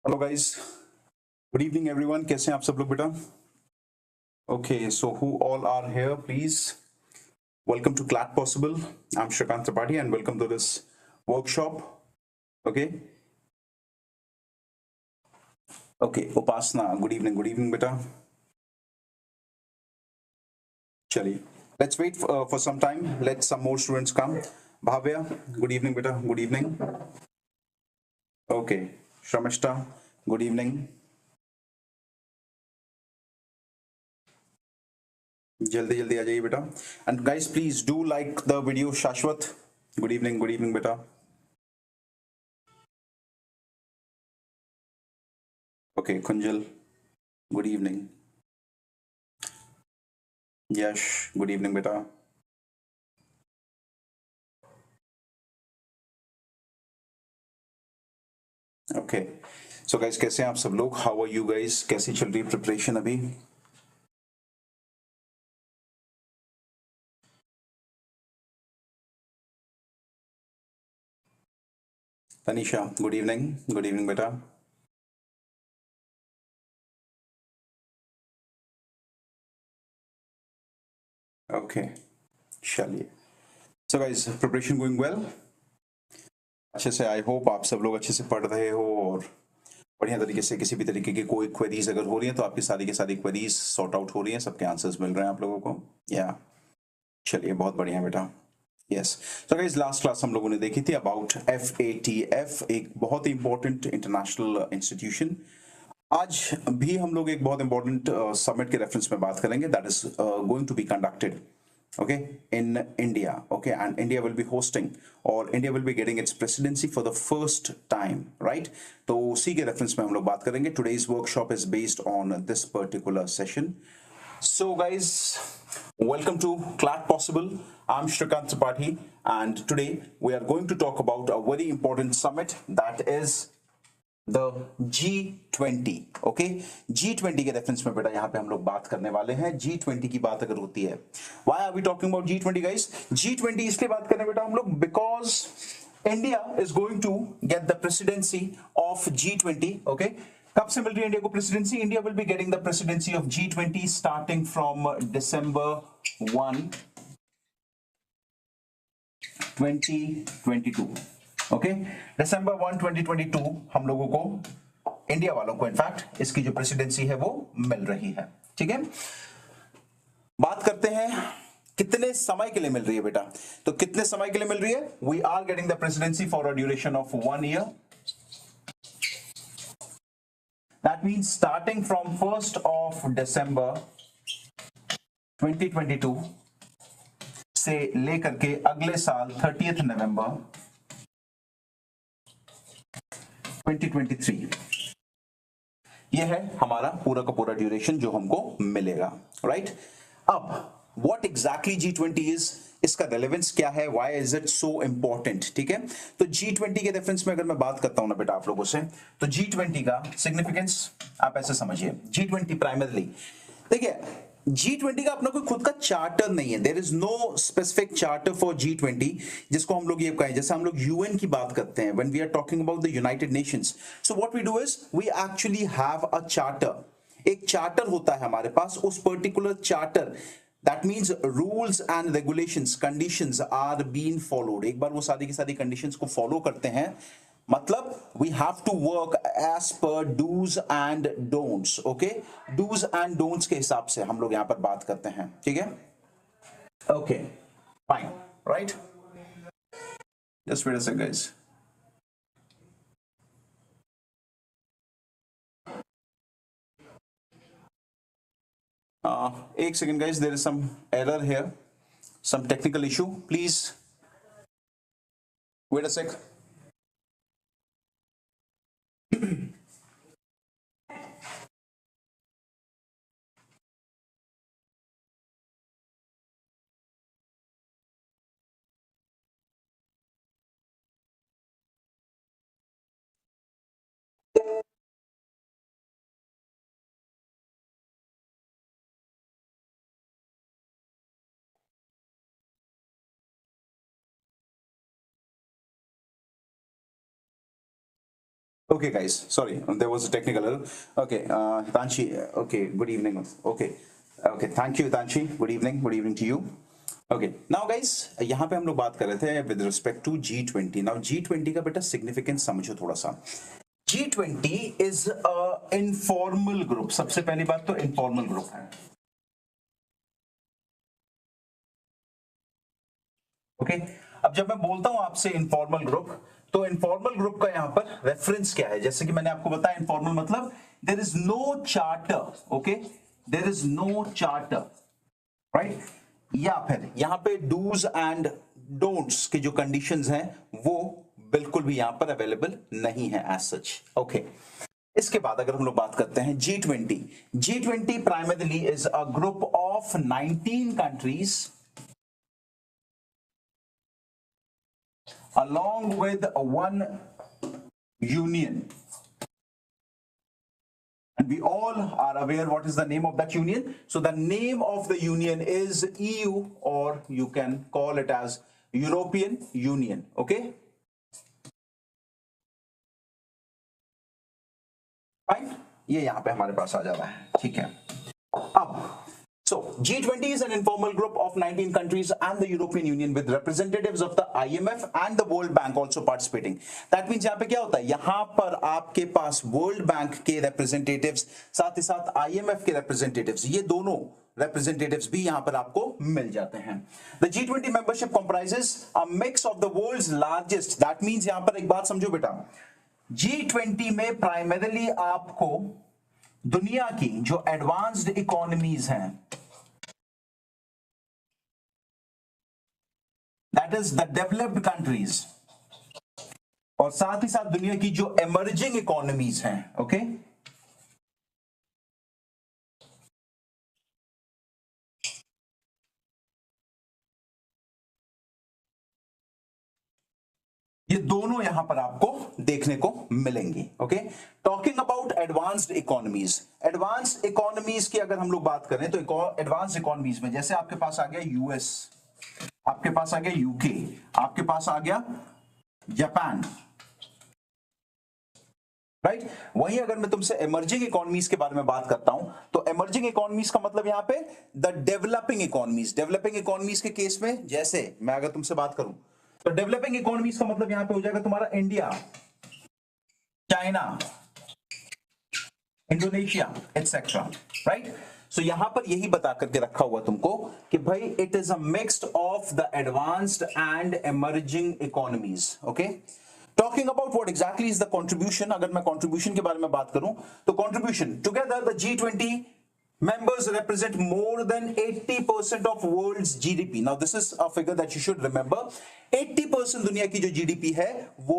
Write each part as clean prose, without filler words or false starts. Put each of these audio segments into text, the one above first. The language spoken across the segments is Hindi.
Hello guys, good evening everyone. कैसे हैं आप सब लोग बेटा? Okay, so who all are here please welcome to CLAT possible. I am Shrikant Tripathi and welcome to this workshop. Okay okay, Upasana good evening बेटा। चलिए, let's wait for some time, let some more students come. Bhavya good evening बेटा, good evening. Okay, Sharmishtha good evening. जल्दी जल्दी आ जाइए बेटा। And guys please do like the video. शाश्वत गुड इवनिंग बेटा। Okay, Kunjal good evening. Yash good evening बेटा। ओके, सो गाइस कैसे हैं आप सब लोग? How are you guys? कैसी चल रही है प्रिपरेशन अभी? तनीषा गुड इवनिंग बेटा। ओके, चलिए। So guys, preparation going well? अच्छे से? आई होप आप सब लोग अच्छे से पढ़ रहे हो और बढ़िया तरीके से। किसी भी तरीके की कोई क्वेरीज अगर हो रही है तो आपकी सारी की सारी क्वेरीज सॉर्ट आउट हो रही हैं, सबके आंसर्स मिल रहे हैं आप लोगों को। या चलिए, बहुत बढ़िया बेटा। यस, तो गाइस लास्ट क्लास हम लोगों ने देखी थी अबाउट FATF, एक बहुत ही इंपॉर्टेंट इंटरनेशनल इंस्टीट्यूशन। आज भी हम लोग एक बहुत इंपॉर्टेंट समिट के रेफरेंस में बात करेंगे, that is going to be conducted okay in India. Okay, and India will be hosting, or India will be getting its presidency for the first time, right? तो उसी के रेफरेंस में हम लोग बात करेंगे. Today's workshop is based on this particular session. So guys, welcome to CLAT Possible. I'm Shrikant Tripathi, and today we are going to talk about a very important summit, that is the G20. Okay, G20 के रेफरेंस में बेटा यहाँ पे हम लोग बात करने वाले हैं. G20 की बात अगर होती है, why are we talking about G20 guys? G20 इसलिए बात कर रहे हैं बेटा हम लोग because India is going to get the presidency of G20. Okay, कब से मिल रही है इंडिया को presidency? India will be getting the presidency of G20 starting from December 1, 2022. Okay, December 1, 2022 हम लोगों को, इंडिया वालों को इनफैक्ट, इसकी जो प्रेसिडेंसी है वो मिल रही है. ठीक है, बात करते हैं कितने समय के लिए मिल रही है बेटा. तो कितने समय के लिए मिल रही है? We are getting the presidency for a duration of 1 year. That means starting from 1 December 2022 से लेकर के अगले साल 30 November 2023. ये है हमारा पूरा का पूरा ड्यूरेशन जो हमको मिलेगा, राइट? अब व्हाट एग्जैक्टली G20 इज, इसका रेलेवेंस क्या है, why is it so important? ठीक है, तो G20 के रेफरेंस में अगर मैं बात करता हूं ना बेटा आप लोगों से, तो G20 का सिग्निफिकेंस आप ऐसे समझिए. G20 प्राइमरली, देखिए, G20 का अपना कोई खुद का चार्टर नहीं है. There is no specific charter for G20, जिसको हम लोग ये कहें, जैसे हम लोग यूएन की बात करते हैं, when we are talking about the United Nations, so what we do is we actually have a charter. एक चार्टर होता है हमारे पास, उस particular charter, that means rules and regulations, conditions are been followed. एक बार वो सारी की सारी कंडीशंस को फॉलो करते हैं, मतलब we have to work as per dos and don'ts. Okay, dos and don'ts के हिसाब से हम लोग यहां पर बात करते हैं. ठीक है, okay, fine, right? Just wait a second guys. एक सेकंड guys, there is some error here, some technical issue. Please wait a sec. Okay, guys, sorry, there was a technical error. Okay, Hitanshi, okay, good evening. Okay, thank you, Hitanshi. Good evening to you. Okay, now guys, यहाँ पे हम लोग बात कर रहे थे with respect to G20. Now G20 का बेटा significance समझो थोड़ा सा. G20 is a informal group. सबसे पहली बात तो informal group है. Okay, अब जब मैं बोलता हूं आपसे informal group, तो इनफॉर्मल ग्रुप का यहां पर रेफरेंस क्या है? जैसे कि मैंने आपको बताया, इनफॉर्मल मतलब there is no charter. Okay, there is no charter, right? या फिर यहां पे डूज एंड डोंट्स की जो कंडीशंस हैं वो बिल्कुल भी यहां पर अवेलेबल नहीं है एज सच. ओके, इसके बाद अगर हम लोग बात करते हैं G20 primarily is a group of 19 countries along with one union, and we all are aware what is the name of that union. So the name of the union is EU, or you can call it as European Union. Okay, fine, ये यहां पे हमारे पास आ जा रहा है. ठीक है, अब so G20 is an informal group of 19 countries and the European Union with representatives of the IMF and the World Bank also participating. That means यहाँ पे क्या होता है? यहाँ पर आपके पास World Bank के representatives, साथ ही साथ IMF के representatives, ये दोनों representatives भी यहाँ पर आपको मिल जाते हैं. The G20 membership comprises a mix of the world's largest. That means यहाँ पर एक बात समझो बेटा, G20 में primarily आपको दुनिया की जो एडवांस्ड इकोनॉमीज हैं, that is the developed countries, और साथ ही साथ दुनिया की जो एमर्जिंग इकोनॉमीज हैं, ओके, ये दोनों यहां पर आपको देखने को मिलेंगी. Okay, talking about advanced economies की अगर हम लोग बात करें तो एडवांस्ड इकोनॉमीज में जैसे आपके पास आ गया यूएस, आपके पास आ गया यूके, आपके पास आ गया जापान, राइट? वहीं अगर मैं तुमसे इमर्जिंग इकोनॉमीज के बारे में बात करता हूं तो इमर्जिंग इकोनॉमीज का मतलब यहां पे द डेवलपिंग इकोनॉमीज के केस में, जैसे मैं अगर तुमसे बात करूं तो डेवलपिंग इकोनॉमीज का मतलब यहां पे हो जाएगा तुम्हारा India, China, Indonesia etcetera, right? So यहां पर यही बता करके रखा हुआ तुमको कि भाई it is a mixed of the advanced and emerging economies. Okay, talking about what exactly is the contribution. अगर मैं कंट्रीब्यूशन के बारे में बात करूं तो contribution together the G20 members represent more than 80% of world's GDP. Now this is a figure that you should remember. 80% दुनिया की जो GDP है वो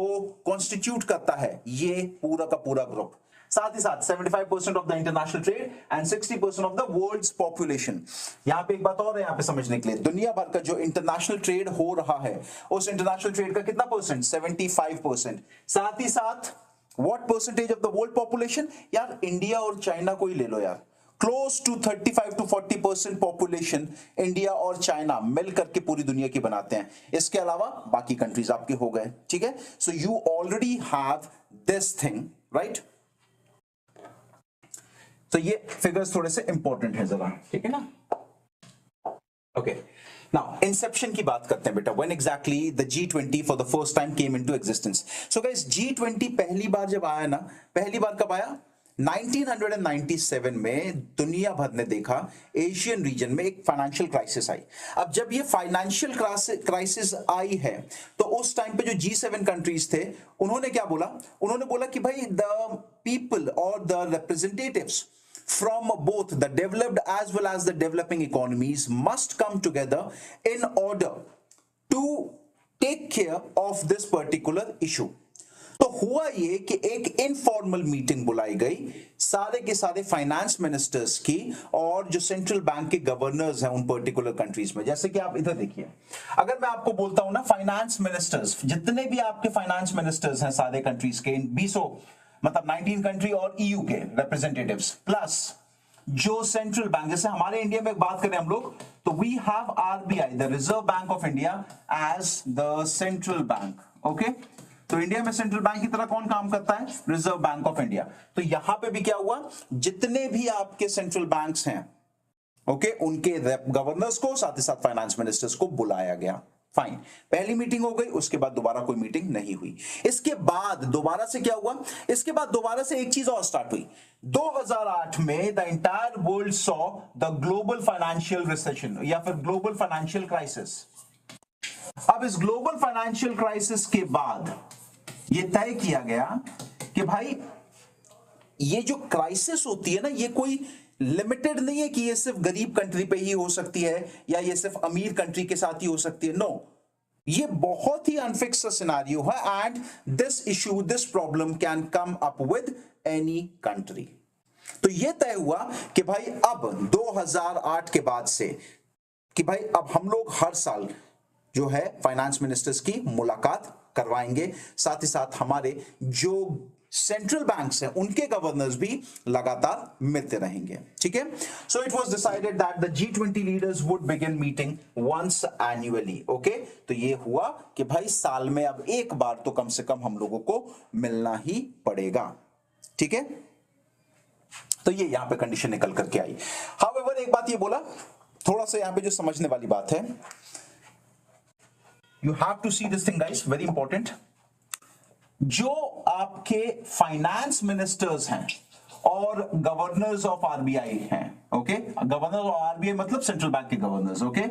constitute करता है ये पूरा का पूरा ग्रुप. साथ ही साथ 75% of the international trade and 60% of the world's population. यहाँ पे एक बात और है यहाँ पे समझने के लिए, दुनिया भर का जो इंटरनेशनल ट्रेड हो रहा है उस इंटरनेशनल ट्रेड का कितना परसेंट? 75%. साथ ही साथ what percentage of the world population? यार इंडिया और चाइना को ही ले लो यार, close to 35 to 40% population India और चाइना मिल करके पूरी दुनिया की बनाते हैं. इसके अलावा बाकी कंट्रीज आपके हो गए. ठीक है, so you already have this thing, right? तो ये फिगर्स थोड़े से इंपॉर्टेंट है जरा, ठीक है ना? ओके, नाउ इंसेप्शन की बात करते हैं बेटा. When exactly the G20 for the first time came into existence. So guys, G20 पहली बार जब आया ना, पहली बार कब आया? 1997 में दुनिया भर ने देखा एशियन रीजन में एक फाइनेंशियल क्राइसिस आई. अब जब ये फाइनेंशियल क्राइसिस आई है तो उस टाइम पे जो G7 कंट्रीज थे उन्होंने क्या बोला? उन्होंने बोला कि भाई द पीपल और the representatives from both the developed as well as the developing economies must come together in order to take care of this particular issue. तो हुआ ये कि एक इनफॉर्मल मीटिंग बुलाई गई सारे के सारे फाइनेंस मिनिस्टर्स की और जो सेंट्रल बैंक के गवर्नर्स हैं उन पर्टिकुलर कंट्रीज में. जैसे कि आप इधर देखिए, अगर मैं आपको बोलता हूं ना फाइनेंस मिनिस्टर्स, जितने भी आपके फाइनेंस मिनिस्टर्स हैं सारे कंट्रीज के, इन 20 मतलब 19 कंट्री और EU के रिप्रेजेंटेटिव्स प्लस जो सेंट्रल बैंक, जैसे हमारे इंडिया में बात करें हम लोग तो we have RBI, the Reserve Bank of India, as the central bank. Okay, तो इंडिया में सेंट्रल बैंक की तरह कौन काम करता है? Reserve Bank of India. तो यहां पे भी क्या हुआ, जितने भी आपके सेंट्रल बैंक्स हैं, ओके, उनके गवर्नर्स को, साथ ही साथ फाइनेंस मिनिस्टर्स को बुलाया गया। फाइन, पहली मीटिंग हो गई, उसके बाद दोबारा कोई मीटिंग नहीं हुई। इसके बाद दोबारा से क्या हुआ, इसके बाद दोबारा से एक चीज और स्टार्ट हुई। 2008 में the entire world saw the global financial recession या फिर ग्लोबल फाइनेंशियल क्राइसिस। अब इस ग्लोबल फाइनेंशियल क्राइसिस के बाद यह तय किया गया कि भाई ये जो क्राइसिस होती है ना, ये कोई लिमिटेड नहीं है कि ये सिर्फ गरीब कंट्री पे ही हो सकती है या ये सिर्फ अमीर कंट्री के साथ ही हो सकती है। नो, ये बहुत ही अनफिक्स्ड सिनेरियो है and this issue, this problem can come up with any country. तो ये तय हुआ कि भाई अब 2008 के बाद से कि भाई अब हम लोग हर साल जो है फाइनेंस मिनिस्टर्स की मुलाकात करवाएंगे, साथ ही साथ हमारे जो सेंट्रल बैंक्स हैं उनके गवर्नर्स भी लगातार मिलते रहेंगे। ठीक है, so it was decided that the G20 leaders would begin meeting once annually. Okay, तो ये हुआ कि भाई साल में अब एक बार तो कम से कम हम लोगों को मिलना ही पड़ेगा। ठीक है, तो ये यहां पे कंडीशन निकल करके आई। हाउएवर एक बात ये बोला, थोड़ा सा यहां पे जो समझने वाली बात है, you have to see this thing guys, very important. जो आपके फाइनेंस मिनिस्टर्स हैं और गवर्नर्स ऑफ आरबीआई हैं, ओके, गवर्नर ऑफ आरबीआई मतलब सेंट्रल बैंक के गवर्नर्स, ओके,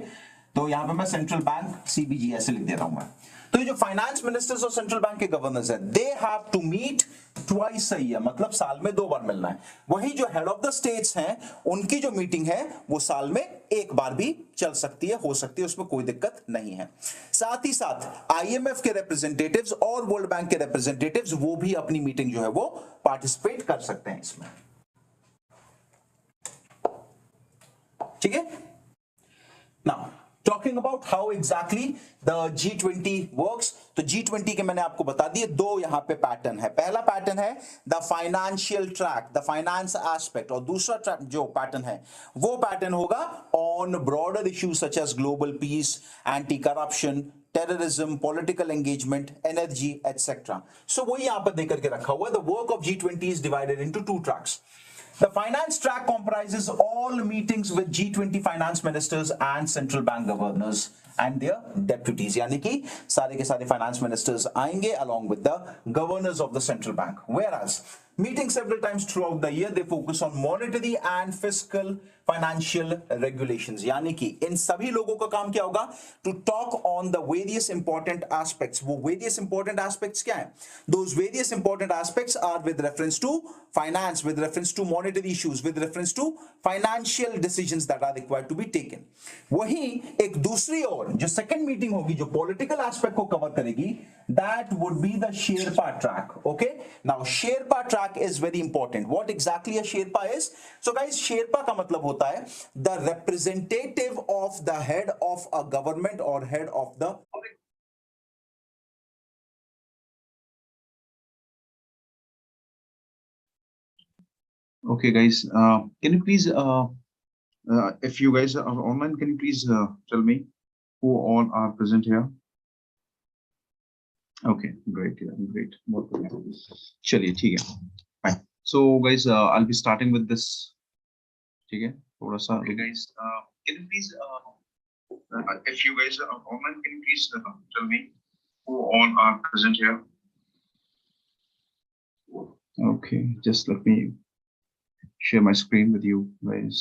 तो यहां पे मैं सेंट्रल बैंक सीबीजी ऐसे लिख दे रहा हूं मैं। तो ये जो फाइनेंस मिनिस्टर्स और सेंट्रल बैंक के गवर्नर्स हैं, they have to meet twice a year, मतलब साल में 2 बार मिलना है। वही जो हेड ऑफ द स्टेट्स हैं, उनकी जो मीटिंग है वो साल में एक बार भी चल सकती है, हो सकती है, उसमें कोई दिक्कत नहीं है। साथ ही साथ आईएमएफ के रिप्रेजेंटेटिव्स और वर्ल्ड बैंक के रिप्रेजेंटेटिव्स वो भी अपनी मीटिंग जो है वो पार्टिसिपेट कर सकते हैं इसमें। ठीक है, now talking about how exactly the G20 works, तो G20 के मैंने आपको बता दिए 2 यहां पे पैटर्न है। पहला पैटर्न है the financial track, the finance aspect, और दूसरा जो पैटर्न है वो पैटर्न होगा on broader issues such as global peace, anti corruption, terrorism, political engagement, energy etcetera. So वही यहां पर देकर के रखा हुआ है। The work of G20 is divided into 2 tracks. The finance track comprises all meetings with G20 finance ministers and central bank governors and their deputies. यानी कि सारे के सारे finance ministers आएंगे along with the governors of the central bank. Whereas meeting several times throughout the year, they focus on monetary and fiscal financial regulations. यानी कि इन सभी लोगों का काम क्या होगा? To talk on the various important aspects. वो various important aspects क्या हैं? Those various important aspects are with reference to finance, with reference to monetary issues, with reference to financial decisions that are required to be taken. वहीं एक दूसरी ओर जो second meeting होगी, जो political aspect को cover करेगी, that would be the Sherpa track. Okay, now Sherpa track is very important. What exactly a Sherpa is? So guys, Sherpa का मतलब होता है the representative of the head of a government or head of the. Okay, guys, can you please, if you guys are online, can you please tell me who all are present here? Okay, great, yeah, great. चलिए ठीक है, fine. So guys, I'll be starting with this. ठीक है, थोड़ा सा. Okay, guys, can you please, if you guys are online, can you please tell me who all are present here? Okay, just let me share my screen with you guys.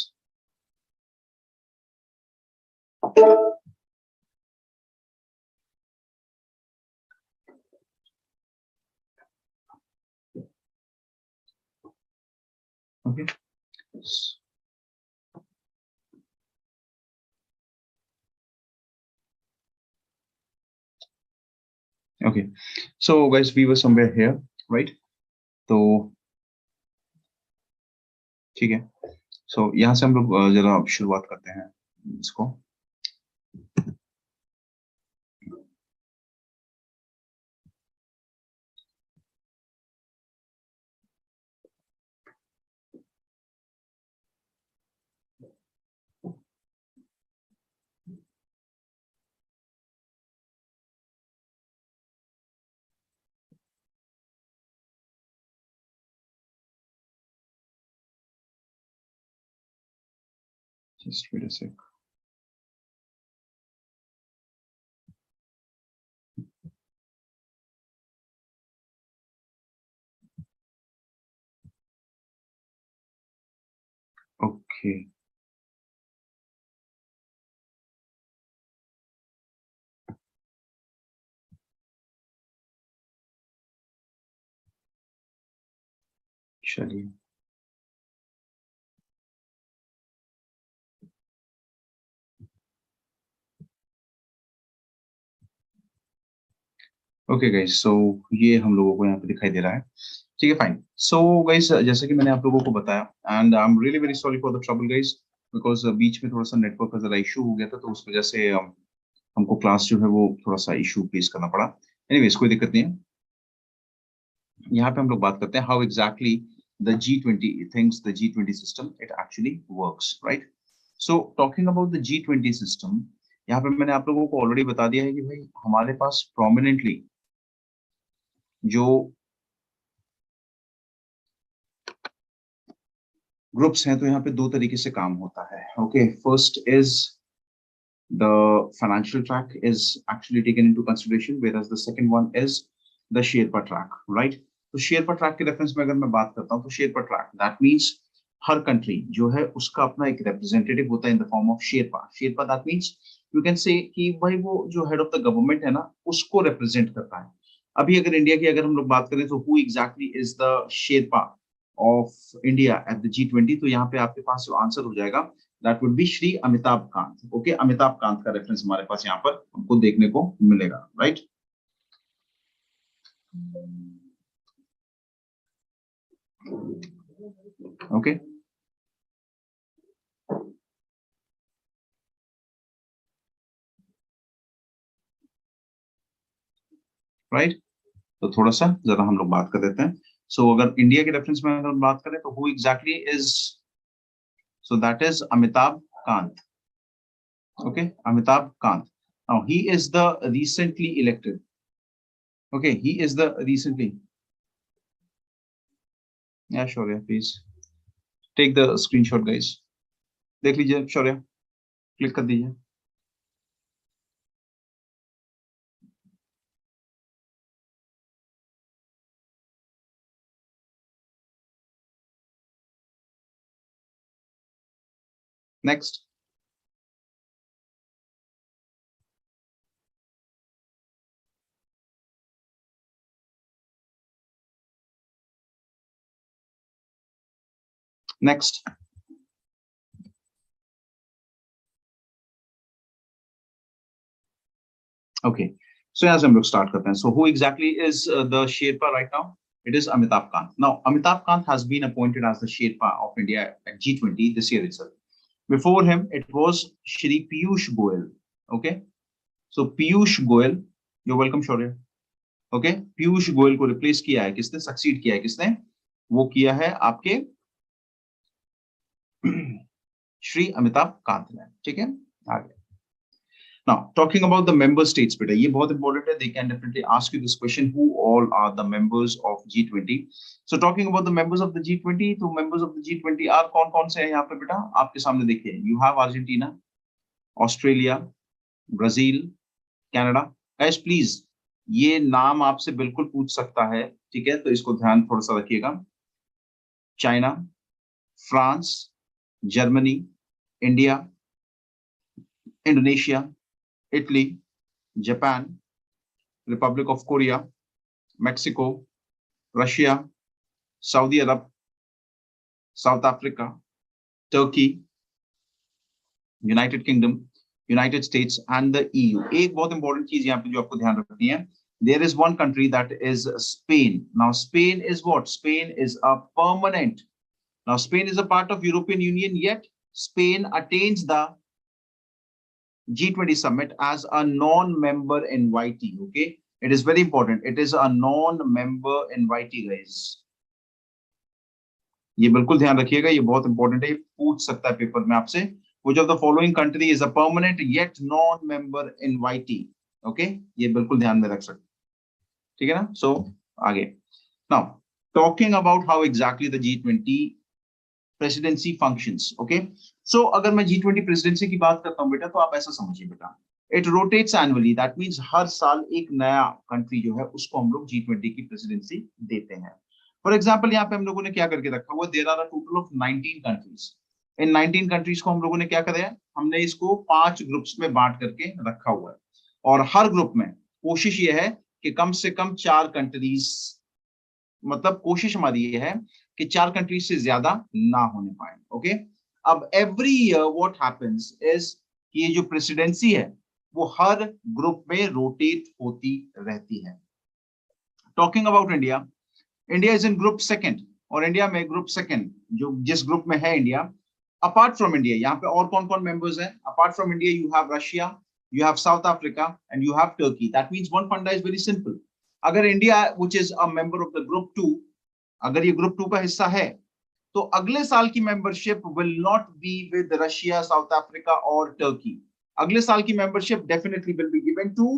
Okay. Okay, so guys, we were somewhere here, right? तो ठीक है, so यहाँ से हम लोग जरा शुरुआत करते हैं इसको. Just wait a sec. Okay. चलिए ओके गाइस, सो ये हम लोगों को यहाँ पे दिखाई दे रहा है, ठीक है, फाइन। सो गाइस, जैसा कि मैंने आप लोगों को बताया, and I am really very sorry for the trouble guys, because बीच में थोड़ा सा नेटवर्क का जरा इशू हो गया था, तो उस वजह से हमको क्लास जो है वो थोड़ा सा इशू फेस करना पड़ा। एनीवेज, कोई दिक्कत नहीं है। यहाँ पे हम लोग बात करते हैं how exactly the G20 things, the G20 system it actually works, right. So talking about the G20 system, यहाँ पे मैंने आप लोगों को ऑलरेडी बता दिया है कि भाई हमारे पास प्रोमिनेंटली जो ग्रुप्स हैं, तो यहाँ पे दो तरीके से काम होता है। Okay, first is the financial track is actually taken into consideration, whereas the second one is the Sherpa track, right. तो शेरपा ट्रैक के रेफरेंस में अगर मैं बात करता हूँ, तो Sherpa track that means her country जो है उसका अपना एक रिप्रेजेंटेटिव होता है in the form of Sherpa. Sherpa that means you can say कि भाई वो जो हेड ऑफ द गवर्नमेंट है ना, उसको रिप्रेजेंट करता है। अभी अगर इंडिया की अगर हम लोग बात करें, तो who exactly is the Sherpa of India at the G20, तो यहाँ पे आपके पास जो आंसर हो जाएगा that would be Shri Amitabh Kant. Okay, Amitabh Kant का रेफरेंस हमारे पास यहाँ पर हमको देखने को मिलेगा, राइट। Okay, right. तो थोड़ा सा जरा हम लोग बात कर देते हैं। सो अगर इंडिया के रेफरेंस में अगर बात करें, तो who exactly is, so that is Amitabh Kant. Okay, Amitabh Kant. Now he is the recently elected, okay, he is the recently, या Shaurya please take the screenshot guys, देख लीजिए शौर्य, क्लिक कर दीजिए। Next, next. ओके, सो यहाँ से हम लोग स्टार्ट करते हैं। So who exactly is the Sherpa right now? It is Amitabh Kant. Now, Amitabh Kant has been appointed as the Sherpa of India at G20 this year itself. Before him, it was Shri Piyush Goyal. Okay, so Piyush Goyal, you're welcome, Shaurya. Okay, Piyush Goyal को replace किया है किसने? Succeed किया है किसने? वो किया है आपके श्री अमिताभ कांत ने, ठीक है। आगे, now talking about the member states, बेटा ये बहुत important है, they can definitely ask you this question, who all are the members of G20? So talking about the members of the G20, तो members of the G20 are कौन-कौन से हैं यहाँ पे बेटा? आपके सामने देखिए, you have Argentina, Australia, Brazil, Canada. Guys please, ये नाम आपसे बिल्कुल पूछ सकता है, ठीक है, तो इसको ध्यान थोड़ा सा रखिएगा। China, France, Germany, India, Indonesia, Italy, Japan, Republic of Korea, Mexico, Russia, Saudi Arab, South Africa, Turkey, United Kingdom, United States and the EU. एक बहुत important चीज यहाँ पे जो आपको ध्यान रखनी है, there is one country that is Spain. Now Spain is what? Spain is a permanent. Now Spain is a part of European Union, yet Spain attains the G20 summit as a non-member invitee. Okay, it is very important. It is a non-member invitee, guys. ये बिल्कुल ध्यान रखिएगा, ये बहुत इंपॉर्टेंट है, पूछ सकता है पेपर में आपसे। Which of the following country is a permanent yet non-member invitee? Okay, ये बिल्कुल ध्यान में रख सकते, ठीक है ना। So आगे, now talking about how exactly the G20 presidency functions. Okay, so अगर मैं G20 प्रेसिडेंसी की बात करता हूं बेटा, तो आप ऐसा समझिए बेटा, it rotates annually. That means हर साल एक नया कंट्री जो है उसको हम लोग G20 की प्रेसिडेंसी देते हैं. फॉर एग्जांपल यहाँ पे हम लोगों ने क्या करके रखा हुआ, there are a total of 19 countries. इन 19 कंट्रीज को हम लोगों ने क्या करा है, हमने इसको 5 ग्रुप्स में बांट करके रखा हुआ है. और हर ग्रुप में कोशिश ये है कि कम से कम 4 कंट्रीज, मतलब कोशिश हमारी ये है कि 4 कंट्रीज से ज्यादा ना होने पाए. ओके, अब every year what happens is, ये जो प्रेसिडेंसी है वो हर ग्रुप में रोटेट होती रहती है. Talking about India, India is in group second. और इंडिया में ग्रुप सेकंड जो जिस ग्रुप में है इंडिया, अपार्ट फ्रॉम इंडिया यहाँ पे और कौन कौन मेंबर्स हैं, apart from India you have Russia, you have South Africa and you have Turkey. That means one funda is very simple. अगर India which is a member of the group 2, अगर ये ग्रुप 2 का हिस्सा है, तो अगले साल की membership will not be with Russia, South Africa or Turkey. अगले साल की membership definitely will be given to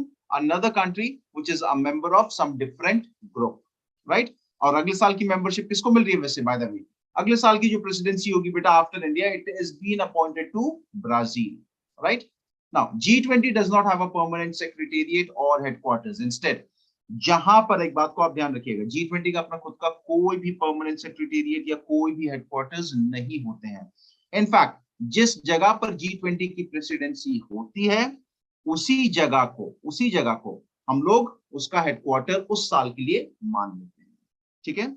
another country which is a member of some different group, right? और अगले साल की मेंबरशिप किसको मिल रही है वैसे, बाय द वे, अगले साल की जो प्रेसिडेंसी होगी बेटा after India, it is been appointed to Brazil, right? Now, G20 does not have a permanent secretariat or headquarters. Instead, जहां पर एक बात को आप ध्यान रखिएगा, G20 का अपना खुद का कोई भी परमानेंट सेक्रेटेरिएट या कोई भी हेडक्वार्टर्स नहीं होते हैं. इनफैक्ट जिस जगह पर G20 की प्रेसिडेंसी होती है उसी जगह को हम लोग उसका हेडक्वार्टर उस साल के लिए मान लेते हैं. ठीक है,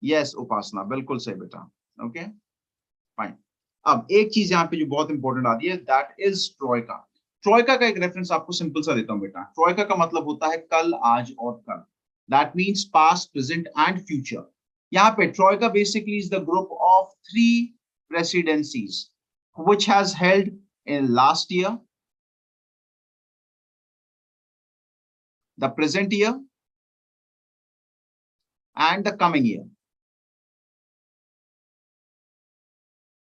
यस उपासना, बिल्कुल सही बेटा. Okay fine. अब एक चीज यहाँ पे जो बहुत इंपॉर्टेंट आती है, दैट इज ट्रोइका. ट्रोइका का एक रेफरेंस आपको सिंपल सा देता हूं बेटा. ट्रोइका का मतलब होता है कल, आज और कल. That means past, present and future. यहाँ पे Troikaa basically is the group of 3 presidencies which has held in last year, the present year and the coming year.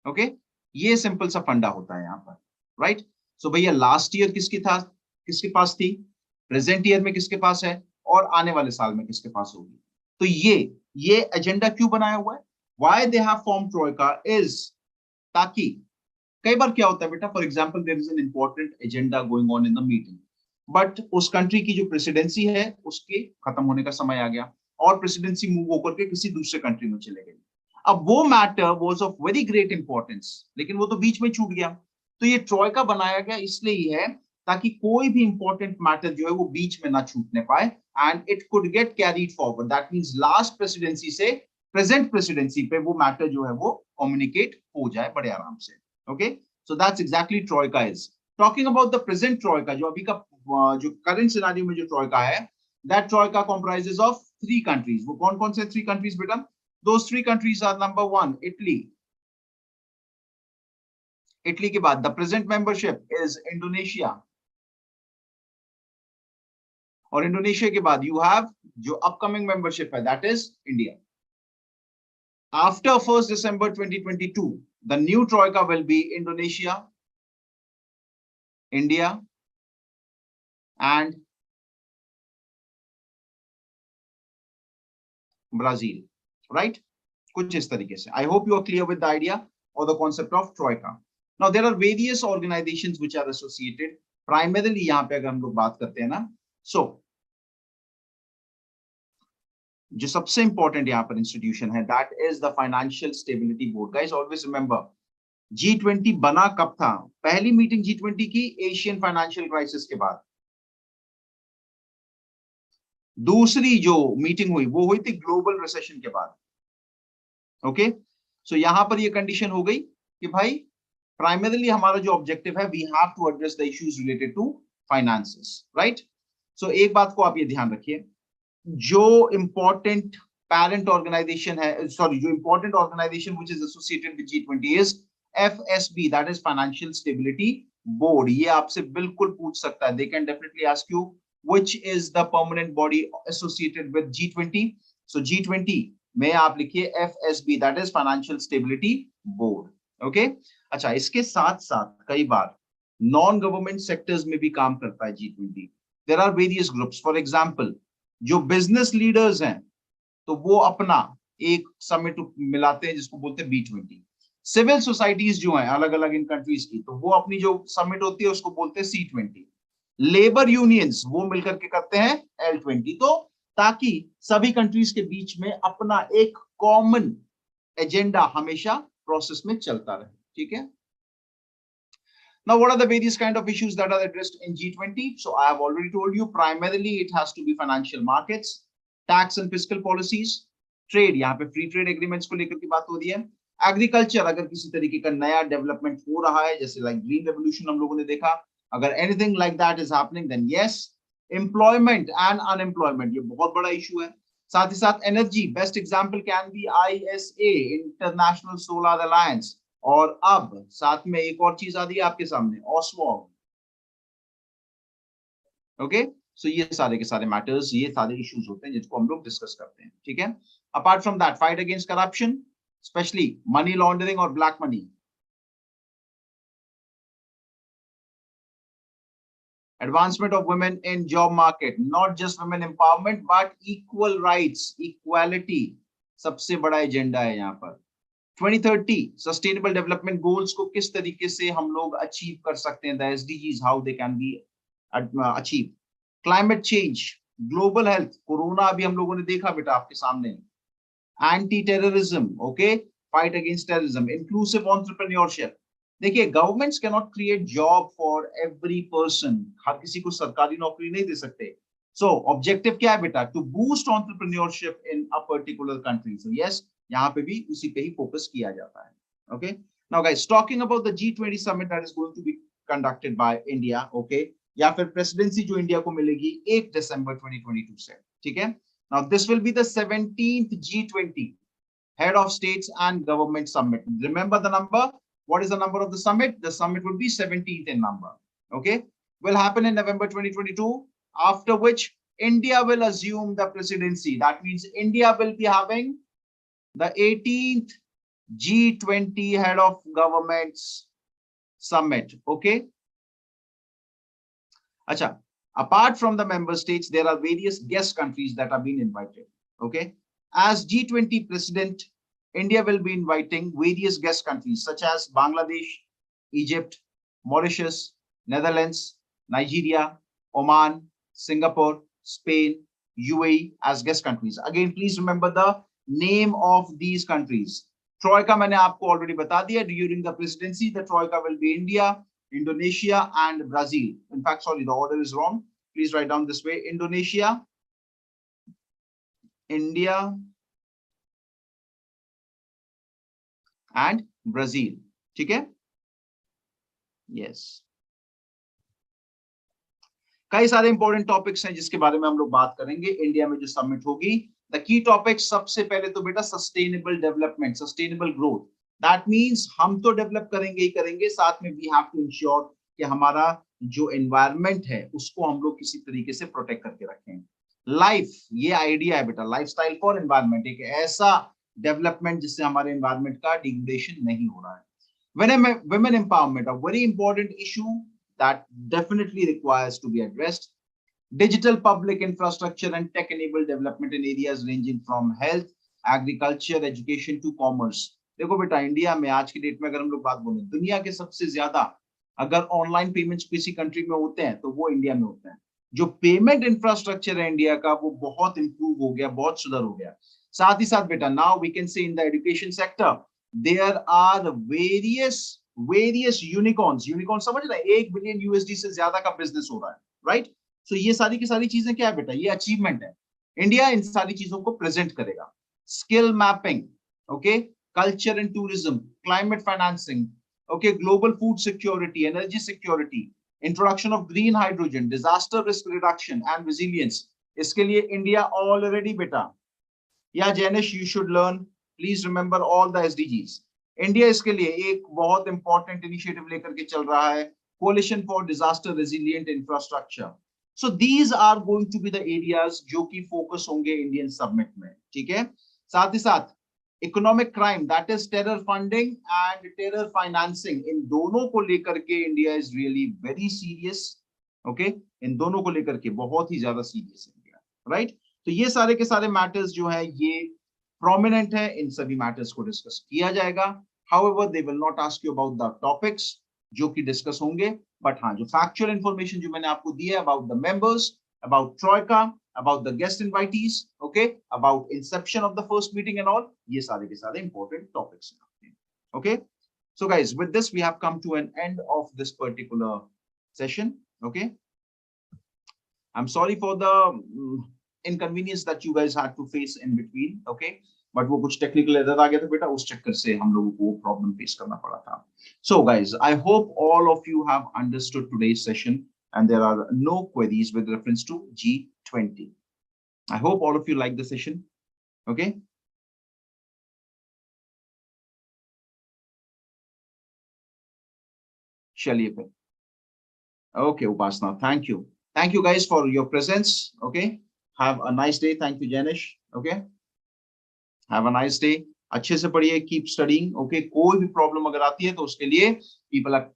Okay, ये सिंपल सा फंडा होता है यहाँ पर, राइट? सो भैया लास्ट ईयर किसके पास थी, प्रेजेंट ईयर में किसके पास है, और आने वाले साल में किसके पास होगी. तो ये एजेंडा क्यों बनाया हुआ है, why they have form troika is, ताकि कई बार क्या होता है बेटा, for example there is an important agenda going on in the meeting, but उस कंट्री की जो प्रेसिडेंसी है उसके खत्म होने का समय आ गया और प्रेसिडेंसी मूव होकर के किसी दूसरे कंट्री में चले गई. अब वो matter was of very great importance, लेकिन वो तो बीच में छूट गया. तो ये ट्रोइका बनाया गया इसलिए है ताकि कोई भी इंपॉर्टेंट मैटर जो है वो बीच में ना छूटने पाए and it could get carried forward. That means last presidency से प्रेजेंट प्रेसिडेंसी पे वो मैटर जो है वो कम्युनिकेट हो जाए बड़े आराम से. Okay, so that's exactly Troikaa is. Talking about the present Troikaa, जो अभी का जो करंट सिनेरियो में जो ट्रोइका है, that Troikaa comprises of 3 countries. वो कौन कौन से 3 कंट्रीज बेटा? Those 3 countries are number 1 Italy. Italy के बाद the present membership is Indonesia. और इंडोनेशिया के बाद you have जो upcoming membership है that is India. After 1st December 2022, the new troika will be Indonesia, India and Brazil. Right? कुछ इस तरीके से. I hope you are clear with the idea or the concept of troika. Now there are various organizations which are associated. Primarily यहाँ पे अगर हम लोग बात करते हैं ना, so जो सबसे इंपॉर्टेंट यहाँ पर इंस्टीट्यूशन है that is the Financial Stability Board. Guys always remember G20 बना कब था? पहली मीटिंग G20 की एशियन फाइनेंशियल क्राइसिस के बाद. दूसरी जो मीटिंग हुई वो हुई थी ग्लोबल रिसेशन के बाद. ओके, सो यहां पर ये कंडीशन हो गई कि भाई प्राइमरीली हमारा जो ऑब्जेक्टिव है, we have to address the issues related to finances, right? So एक बात को आप ये ध्यान रखिए, जो इंपॉर्टेंट पैरेंट ऑर्गेनाइजेशन है, सॉरी, जो important organisation which is associated with G20 is FSB, that is financial stability board. ये आपसे बिल्कुल पूछ सकता है. They can definitely ask you which is the permanent body associated with G20. So G20 में आप लिखिए FSB, that is financial stability board. Okay, अच्छा, इसके साथ साथ कई बार नॉन गवर्नमेंट सेक्टर्स में भी काम करता है G20. There are various groups. For example जो बिजनेस लीडर्स हैं तो वो अपना एक समिट मिलाते हैं जिसको बोलते हैं B20। सिविल सोसाइटीज जो हैं अलग अलग इन कंट्रीज की, तो वो अपनी जो समिट होती है उसको बोलते हैं C20। लेबर यूनियंस वो मिलकर के करते हैं L20। तो ताकि सभी कंट्रीज के बीच में अपना एक कॉमन एजेंडा हमेशा प्रोसेस में चलता रहे, ठीक है। Now, what are the various kind of issues that are addressed in G20? So I have already told you, primarily it has to be financial markets, tax and fiscal policies, trade, यहाँ पे free trade agreements को लेकर की बात हो रही है। Agriculture, अगर किसी तरीके का नया डेवलपमेंट हो रहा है, जैसे like green revolution हम लोगों ने देखा, अगर anything like that is happening, then yes. Employment and unemployment, ये बहुत बड़ा issue है। साथ ही साथ energy, best example can be ISA, International Solar Alliance, और अब साथ में एक और चीज आ रही है आपके सामने, ऑसवॉग। ओके, सो ये सारे के सारे मैटर्स, ये सारे इश्यूज होते हैं जिसको हम लोग डिस्कस करते हैं, ठीक है। Apart from that, fight against corruption, specially money laundering और black money, advancement of women in job market, not just women empowerment but equal rights, equality सबसे बड़ा एजेंडा है यहाँ पर। 2030 सस्टेनेबल डेवलपमेंट गोल्स को किस तरीके से हम लोग अचीव कर सकते हैं, the SDGs, how they can be achieve. Climate change, global health, corona अभी हम लोगों ने देखा बेटा आपके सामने, anti terrorism, okay, fight against terrorism, inclusive entrepreneurship. देखिए, governments can not create job for every person, हर किसी को सरकारी नौकरी नहीं दे सकते। सो ऑब्जेक्टिव क्या है बेटा, to boost entrepreneurship in a particular country. So yes, यहाँ पे भी उसी पे ही फोकस किया जाता है, okay. Now guys, talking about the G20 summit that is going to be conducted by India, okay, या फिर प्रेसिडेंसी जो इंडिया को मिलेगी 1 दिसंबर 2022 से, ठीक है। Now this will be the 17th G20 head of states and government summit. Remember the number, what is the number of the summit? The summit would be 17th in number, okay, will happen in November 2022, after which India will assume the presidency. That means India will be having the 18th G20 head of governments summit, okay. Acha, apart from the member states, there are various guest countries that have been invited, okay. As G20 president, India will be inviting various guest countries such as Bangladesh, Egypt, Mauritius, Netherlands, Nigeria, Oman, Singapore, Spain, UAE as guest countries. Again, please remember the name of these countries. Troika मैंने आपको already बता दिया, during the presidency the Troika will be India, Indonesia and Brazil. In fact, sorry, the order is wrong. Please write down this way: Indonesia, India and Brazil, ठीक है। Yes, कई सारे इंपॉर्टेंट टॉपिक्स हैं जिसके बारे में हम लोग बात करेंगे इंडिया में जो समिट होगी। द की टॉपिक्स, सबसे पहले तो बेटा sustainable development, sustainable growth. That means हम तो डेवलप करेंगे ही करेंगे, साथ में वी हैव टू इंश्योर कि हमारा जो एनवायरनमेंट है उसको हम लोग किसी तरीके से प्रोटेक्ट करके रखें। लाइफ, ये आइडिया है बेटा, लाइफस्टाइल फॉर एनवायरनमेंट, एक ऐसा डेवलपमेंट जिससे हमारे एनवायरनमेंट का डिग्रेडेशन नहीं हो रहा है। women empowerment, a very important issue that definitely requires to be addressed. Digital public infrastructure and tech-enabled development in areas ranging from health, agriculture, education to commerce. देखो बेटा, इंडिया में आज की डेट में अगर हम लोग बात बोलें, दुनिया के सबसे ज्यादा अगर ऑनलाइन पेमेंट्स किसी कंट्री में होते हैं तो वो इंडिया में होते हैं। जो पेमेंट इंफ्रास्ट्रक्चर है इंडिया का वो बहुत इंप्रूव हो गया, बहुत सुधर हो गया। साथ ही साथ बेटा, now we can say in the education sector there are various unicorns. Unicorn समझ रहे हैं, 1 बिलियन USD से ज्यादा का बिजनेस हो रहा है, राइट। सो ये सारी की सारी चीजें क्या है बेटा, ये अचीवमेंट है। इंडिया इन सारी चीजों को प्रेजेंट करेगा। Skill mapping, okay, culture and tourism, climate financing, okay, global food security, energy security, introduction of green hydrogen, disaster risk reduction and resilience. इसके लिए इंडिया ऑलरेडी बेटा, या Jainish you should learn, please remember all the SDGs। India इसके लिए एक बहुत इंपॉर्टेंट इनिशिएटिव लेकर के चल रहा है, coalition for disaster resilient infrastructure. So these are going to be the areas जो कि फोकस होंगे इंडियन समिट में, ठीक है। साथ ही साथ economic crime, that is terror funding and terror financing, इन दोनों को लेकर के India is really very serious, okay, इन दोनों को लेकर के बहुत ही ज्यादा सीरियस है इंडिया, राइट। तो ये सारे के सारे मैटर्स जो है ये prominent है, इन सभी matters को discuss किया जाएगा. However, they will not ask you about the topics जो कि discuss होंगे, but हाँ, जो factual information जो मैंने आपको दिया है about the members, about Troika, about the guest invitees, okay, about inception of the first meeting and all, ये सारे के सारे important topics हैं. Okay, so guys, with this we have come to an end of this particular session. Okay, I'm sorry for the inconvenience that you guys had to face in between. Okay, but वो कुछ technical error आ गया था बेटा, उस चक्कर से हम लोगों को problem face करना पड़ा था. So guys, I hope all of you have understood today's session and there are no queries with reference to G20. I hope all of you like the session. Okay. चलिए फिर. Okay, Upasna, thank you. Thank you guys for your presence. Okay. Have a nice day. Thank you, Janish. Okay. Have a nice day. अच्छे से पढ़िए. Keep studying. Okay. कोई भी problem अगर आती है तो उसके लिए people at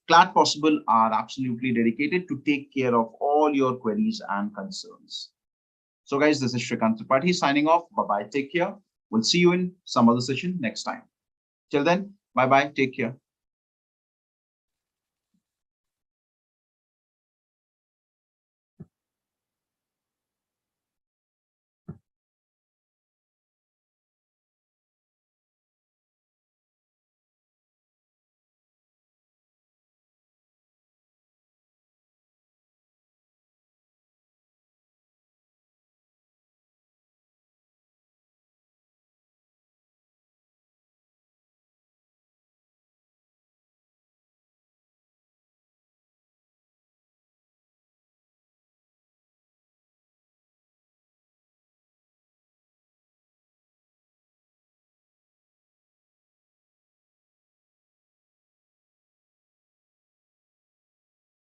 CLAT Possible are absolutely dedicated to take care of all your queries and concerns. So guys, this is Shrikant Tripathi signing off. Bye-bye. Take care. We'll see you in some other session next time. Till then, bye-bye. Take care.